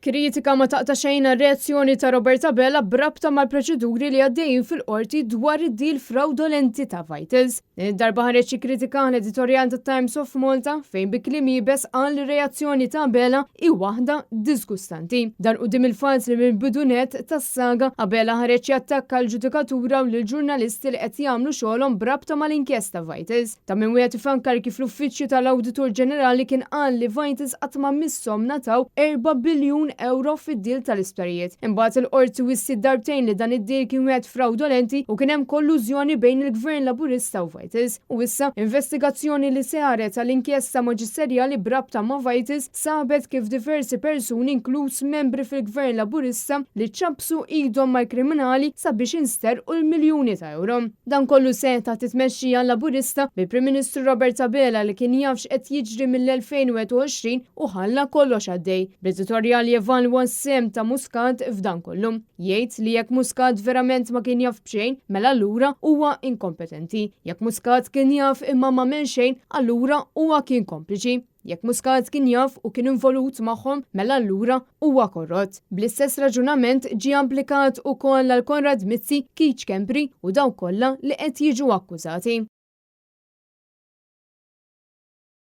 Kritika ma taqta' xejn reazzjoni ta' Robert Abela brabta mal-proċeduri li għaddejjin fil-qorti dwar id-deal fraudolenti ta' Vitals. Darba ħareġ kritika l-editorjal ta' Times of Malta fejn bi kliem jibes qal li reazzjoni ta' Abela hi waħda disgustanti. Dan quddiem il-fatt li mill-bidunet tas-saga Abela ħareġ jattakka l-ġudikatura u lill-ġurnalisti li qed jagħmlu xogħolhom brabta mal-inkjesta Vitals. Ta' min wieħed ifakkar kif l-Uffiċċju tal-Awditur Ġenerali kien qal li Vitals qatt ma misshom nataw 4 biljun euro fid-deal tal-isptarijiet. Imbagħad il-qorti wissi darbtejn li dan id-deal kien wieħed fraudolenti u kien hemm kollużjoni bejn il-Gvern Laburista u Vitals. U issa investigazzjoni li saret għall-inkjesta maġisterjali brabta ma' Vitals sabet kif diversi persuni inkluż membri fil-Gvern Laburista li ċabsu idhom mal-kriminali sabiex insterqu l-miljuni ta' euro. Dan kollu seta titmexxija Laburista bil-Prim Ministru Robert Abela li kien jafx qed jiġri mill-2021 u ħalla kollox għaddej. L-editorjal jevalwa s-sem ta' Muscat f'dan kollu. Jgħid li jekk Muscat verament ma kien jaf b'xejn, mela allura huwa inkompetenti. Jekk Muscat kien jaf imma m'għamel xejn, allura huwa kien kompliċi. Jekk Muscat kien jaf u kien involut magħhom, mela allura huwa korrott. Bl-istess raġunament ġie applikat ukoll għal Konrad Mizzi, Keith Kempri u dawn kollha li qed jiġu akkużati.